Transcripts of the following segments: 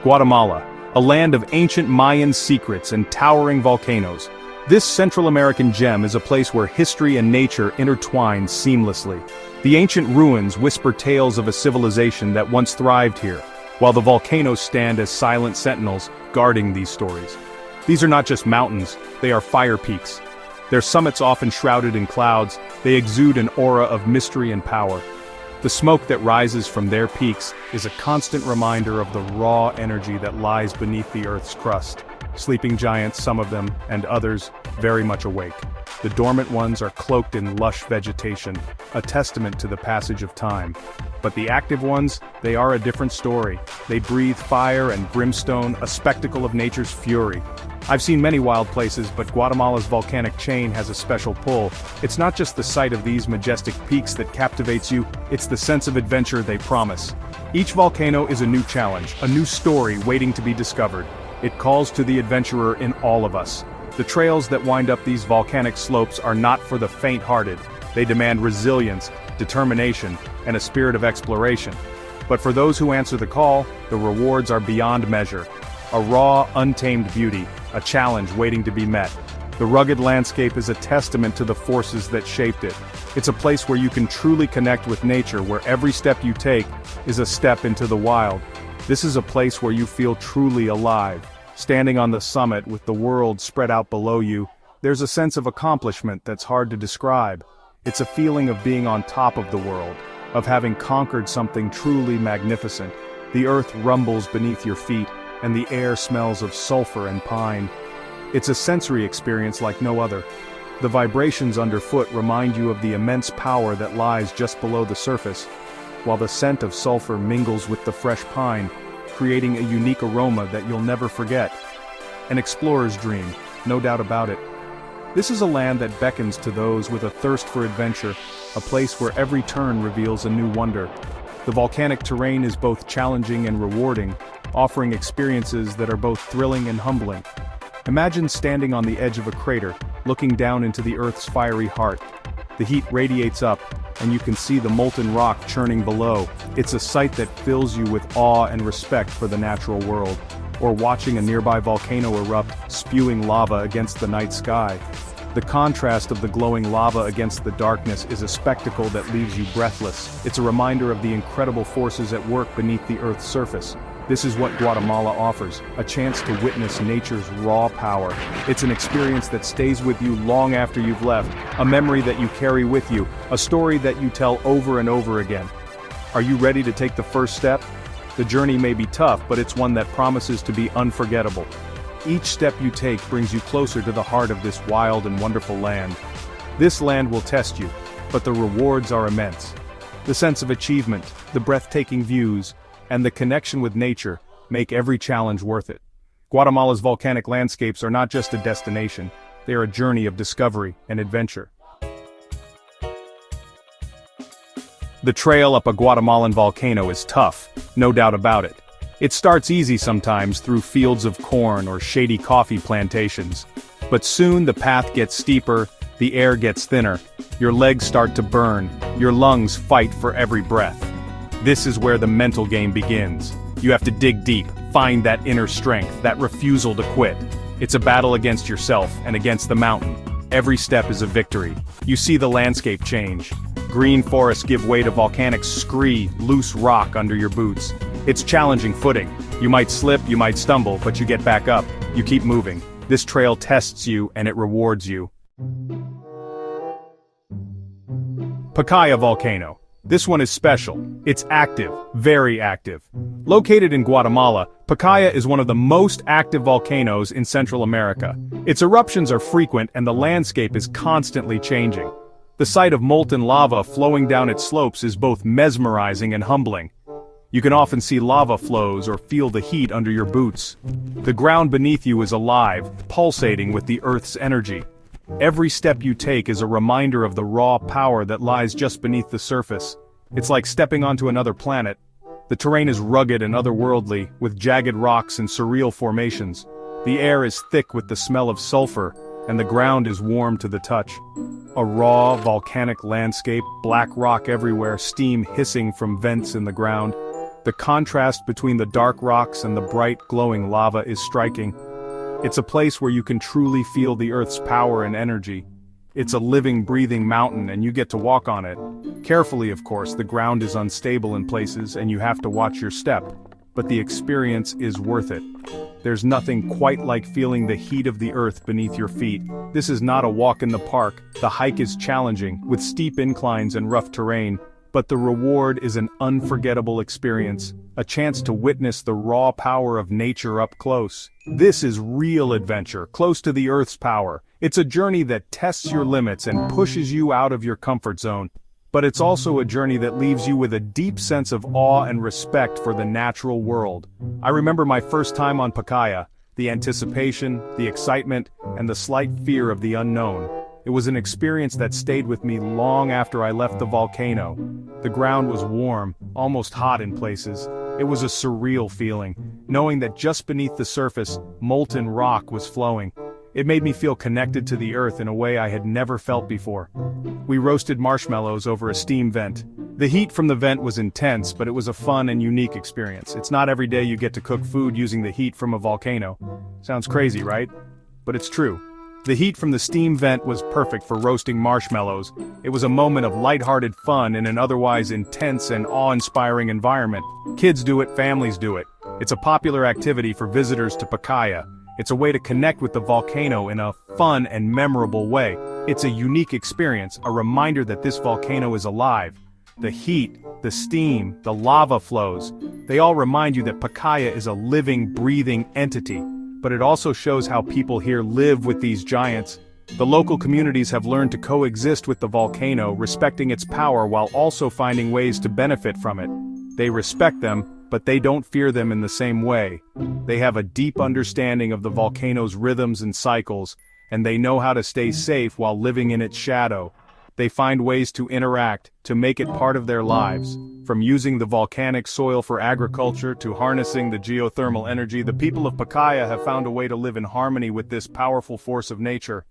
Guatemala, a land of ancient Mayan secrets and towering volcanoes. This Central American gem is a place where history and nature intertwine seamlessly. The ancient ruins whisper tales of a civilization that once thrived here, while the volcanoes stand as silent sentinels guarding these stories. These are not just mountains, they are fire peaks. Their summits often shrouded in clouds, they exude an aura of mystery and power. The smoke that rises from their peaks is a constant reminder of the raw energy that lies beneath the Earth's crust. Sleeping giants, some of them, and others, very much awake. The dormant ones are cloaked in lush vegetation, a testament to the passage of time. But the active ones, they are a different story. They breathe fire and brimstone, a spectacle of nature's fury. I've seen many wild places, but Guatemala's volcanic chain has a special pull. It's not just the sight of these majestic peaks that captivates you, it's the sense of adventure they promise. Each volcano is a new challenge, a new story waiting to be discovered. It calls to the adventurer in all of us. The trails that wind up these volcanic slopes are not for the faint-hearted. They demand resilience, determination, and a spirit of exploration. But for those who answer the call, the rewards are beyond measure. A raw, untamed beauty, a challenge waiting to be met. The rugged landscape is a testament to the forces that shaped it. It's a place where you can truly connect with nature, where every step you take is a step into the wild. This is a place where you feel truly alive. Standing on the summit with the world spread out below you, there's a sense of accomplishment that's hard to describe. It's a feeling of being on top of the world, of having conquered something truly magnificent. The earth rumbles beneath your feet, and the air smells of sulfur and pine. It's a sensory experience like no other. The vibrations underfoot remind you of the immense power that lies just below the surface, while the scent of sulfur mingles with the fresh pine, creating a unique aroma that you'll never forget. An explorer's dream, no doubt about it. This is a land that beckons to those with a thirst for adventure, a place where every turn reveals a new wonder. The volcanic terrain is both challenging and rewarding, offering experiences that are both thrilling and humbling. Imagine standing on the edge of a crater, looking down into the Earth's fiery heart. The heat radiates up, and you can see the molten rock churning below. It's a sight that fills you with awe and respect for the natural world. Or watching a nearby volcano erupt, spewing lava against the night sky. The contrast of the glowing lava against the darkness is a spectacle that leaves you breathless. It's a reminder of the incredible forces at work beneath the Earth's surface. This is what Guatemala offers, a chance to witness nature's raw power. It's an experience that stays with you long after you've left, a memory that you carry with you, a story that you tell over and over again. Are you ready to take the first step? The journey may be tough, but it's one that promises to be unforgettable. Each step you take brings you closer to the heart of this wild and wonderful land. This land will test you, but the rewards are immense. The sense of achievement, the breathtaking views, and the connection with nature make every challenge worth it. Guatemala's volcanic landscapes are not just a destination, they are a journey of discovery and adventure. The trail up a Guatemalan volcano is tough, no doubt about it. It starts easy sometimes through fields of corn or shady coffee plantations. But soon the path gets steeper, the air gets thinner, your legs start to burn, your lungs fight for every breath. This is where the mental game begins. You have to dig deep, find that inner strength, that refusal to quit. It's a battle against yourself and against the mountain. Every step is a victory. You see the landscape change. Green forests give way to volcanic scree, loose rock under your boots. It's challenging footing. You might slip, you might stumble, but you get back up. You keep moving. This trail tests you and it rewards you. Pacaya Volcano. This one is special. It's active, very active. Located in Guatemala, Pacaya is one of the most active volcanoes in Central America. Its eruptions are frequent and the landscape is constantly changing. The sight of molten lava flowing down its slopes is both mesmerizing and humbling. You can often see lava flows or feel the heat under your boots. The ground beneath you is alive, pulsating with the Earth's energy. Every step you take is a reminder of the raw power that lies just beneath the surface. It's like stepping onto another planet. The terrain is rugged and otherworldly, with jagged rocks and surreal formations. The air is thick with the smell of sulfur, and the ground is warm to the touch. A raw, volcanic landscape, black rock everywhere, steam hissing from vents in the ground. The contrast between the dark rocks and the bright, glowing lava is striking. It's a place where you can truly feel the Earth's power and energy. It's a living, breathing mountain and you get to walk on it. Carefully, of course, the ground is unstable in places and you have to watch your step. But the experience is worth it. There's nothing quite like feeling the heat of the earth beneath your feet. This is not a walk in the park. The hike is challenging, with steep inclines and rough terrain. But the reward is an unforgettable experience, a chance to witness the raw power of nature up close. This is real adventure, close to the Earth's power. It's a journey that tests your limits and pushes you out of your comfort zone. But it's also a journey that leaves you with a deep sense of awe and respect for the natural world. I remember my first time on Pacaya, the anticipation, the excitement, and the slight fear of the unknown. It was an experience that stayed with me long after I left the volcano. The ground was warm, almost hot in places. It was a surreal feeling, knowing that just beneath the surface, molten rock was flowing. It made me feel connected to the earth in a way I had never felt before. We roasted marshmallows over a steam vent. The heat from the vent was intense, but it was a fun and unique experience. It's not every day you get to cook food using the heat from a volcano. Sounds crazy, right? But it's true. The heat from the steam vent was perfect for roasting marshmallows. It was a moment of lighthearted fun in an otherwise intense and awe-inspiring environment. Kids do it, families do it. It's a popular activity for visitors to Pacaya. It's a way to connect with the volcano in a fun and memorable way. It's a unique experience, a reminder that this volcano is alive. The heat, the steam, the lava flows, they all remind you that Pacaya is a living, breathing entity. But it also shows how people here live with these giants. The local communities have learned to coexist with the volcano, respecting its power while also finding ways to benefit from it. They respect them, but they don't fear them in the same way. They have a deep understanding of the volcano's rhythms and cycles, and they know how to stay safe while living in its shadow. They find ways to interact, to make it part of their lives. From using the volcanic soil for agriculture to harnessing the geothermal energy, the people of Pacaya have found a way to live in harmony with this powerful force of nature.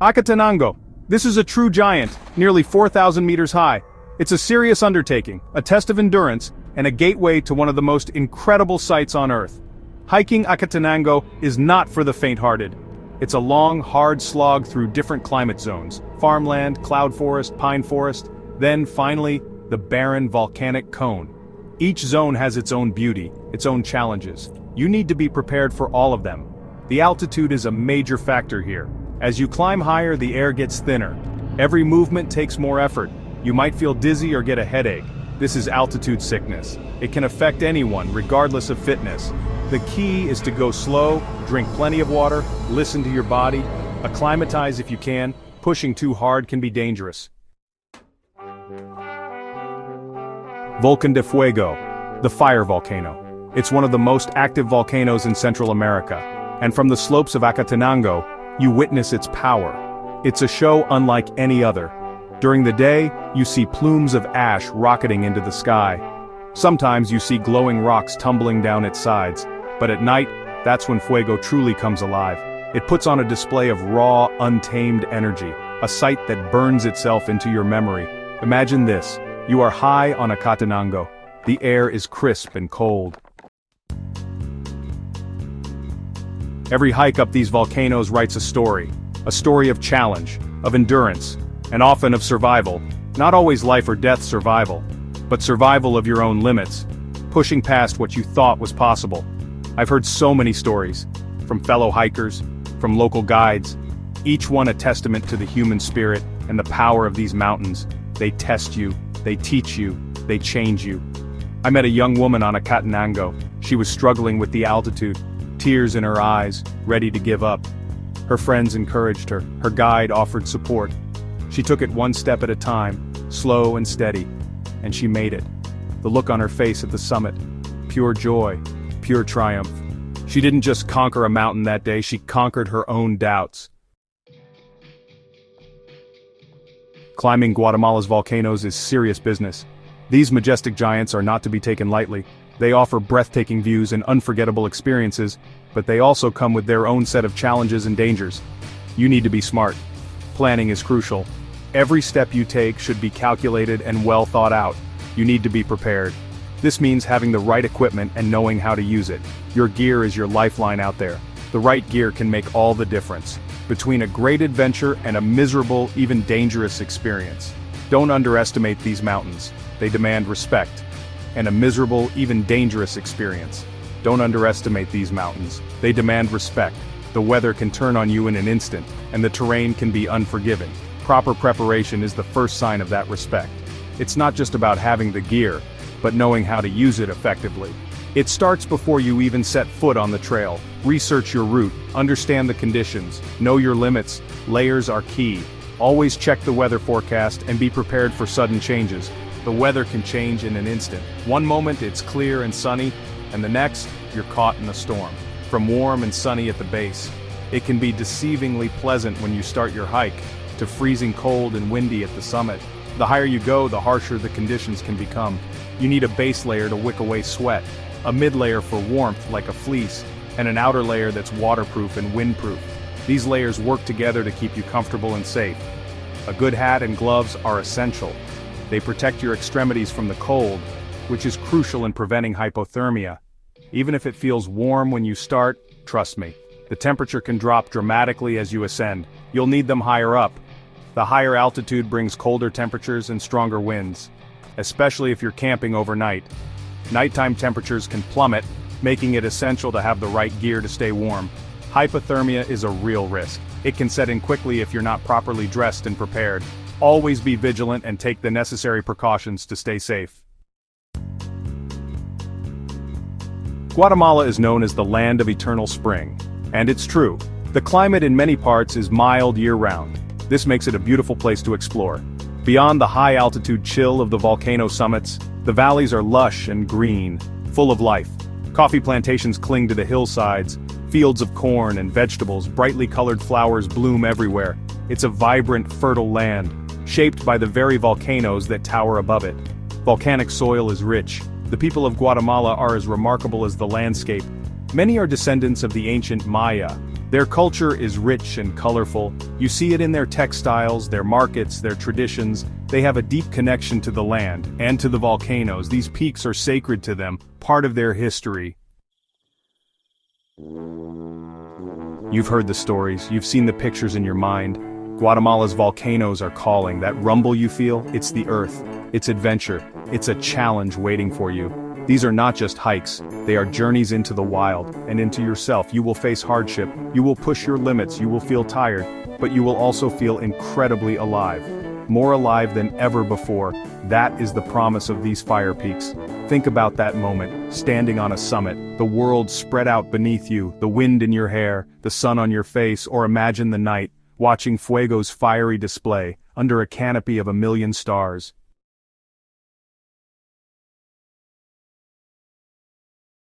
Acatenango. This is a true giant, nearly 4,000 meters high. It's a serious undertaking, a test of endurance, and a gateway to one of the most incredible sights on Earth. Hiking Acatenango is not for the faint-hearted. It's a long, hard slog through different climate zones: farmland, cloud forest, pine forest, then, finally, the barren volcanic cone. Each zone has its own beauty, its own challenges. You need to be prepared for all of them. The altitude is a major factor here. As you climb higher, the air gets thinner. Every movement takes more effort. You might feel dizzy or get a headache. This is altitude sickness. It can affect anyone, regardless of fitness. The key is to go slow, drink plenty of water, listen to your body, acclimatize if you can. Pushing too hard can be dangerous. Volcán de Fuego, the fire volcano. It's one of the most active volcanoes in Central America, and from the slopes of Acatenango, you witness its power. It's a show unlike any other. During the day, you see plumes of ash rocketing into the sky. Sometimes you see glowing rocks tumbling down its sides. But at night, that's when Fuego truly comes alive. It puts on a display of raw, untamed energy, a sight that burns itself into your memory. Imagine this: you are high on Acatenango. The air is crisp and cold. Every hike up these volcanoes writes a story of challenge, of endurance, and often of survival. Not always life or death survival, but survival of your own limits, pushing past what you thought was possible. I've heard so many stories, from fellow hikers, from local guides, each one a testament to the human spirit and the power of these mountains. They test you, they teach you, they change you. I met a young woman on Acatenango. She was struggling with the altitude, tears in her eyes, ready to give up. Her friends encouraged her, her guide offered support. She took it one step at a time, slow and steady, and she made it. The look on her face at the summit, pure joy, pure triumph. She didn't just conquer a mountain that day, she conquered her own doubts. Climbing Guatemala's volcanoes is serious business. These majestic giants are not to be taken lightly. They offer breathtaking views and unforgettable experiences, but they also come with their own set of challenges and dangers. You need to be smart. Planning is crucial. Every step you take should be calculated and well thought out. You need to be prepared. This means having the right equipment and knowing how to use it. Your gear is your lifeline out there. The right gear can make all the difference between a great adventure and a miserable, even dangerous experience. Don't underestimate these mountains. They demand respect. And a miserable, even dangerous experience. Don't underestimate these mountains. They demand respect. The weather can turn on you in an instant, and the terrain can be unforgiving. Proper preparation is the first sign of that respect. It's not just about having the gear, but knowing how to use it effectively. It starts before you even set foot on the trail. Research your route, understand the conditions, know your limits. Layers are key. Always check the weather forecast and be prepared for sudden changes. The weather can change in an instant. One moment it's clear and sunny, and the next, you're caught in a storm. From warm and sunny at the base, it can be deceivingly pleasant when you start your hike, to freezing cold and windy at the summit. The higher you go, the harsher the conditions can become. You need a base layer to wick away sweat, a mid-layer for warmth like a fleece, and an outer layer that's waterproof and windproof. These layers work together to keep you comfortable and safe. A good hat and gloves are essential. They protect your extremities from the cold, which is crucial in preventing hypothermia. Even if it feels warm when you start, trust me, the temperature can drop dramatically as you ascend. You'll need them higher up. The higher altitude brings colder temperatures and stronger winds, especially if you're camping overnight. Nighttime temperatures can plummet, making it essential to have the right gear to stay warm. Hypothermia is a real risk. It can set in quickly if you're not properly dressed and prepared. Always be vigilant and take the necessary precautions to stay safe. Guatemala is known as the land of eternal spring. And it's true. The climate in many parts is mild year-round. This makes it a beautiful place to explore. Beyond the high-altitude chill of the volcano summits, the valleys are lush and green, full of life. Coffee plantations cling to the hillsides, fields of corn and vegetables, brightly colored flowers bloom everywhere. It's a vibrant, fertile land, shaped by the very volcanoes that tower above it. Volcanic soil is rich. The people of Guatemala are as remarkable as the landscape. Many are descendants of the ancient Maya. Their culture is rich and colorful. You see it in their textiles, their markets, their traditions. They have a deep connection to the land and to the volcanoes. These peaks are sacred to them, part of their history. You've heard the stories, you've seen the pictures in your mind. Guatemala's volcanoes are calling. That rumble you feel, it's the earth. It's adventure. It's a challenge waiting for you. These are not just hikes, they are journeys into the wild, and into yourself. You will face hardship, you will push your limits, you will feel tired, but you will also feel incredibly alive. More alive than ever before. That is the promise of these fire peaks. Think about that moment, standing on a summit, the world spread out beneath you, the wind in your hair, the sun on your face, or imagine the night, watching Fuego's fiery display, under a canopy of 1,000,000 stars.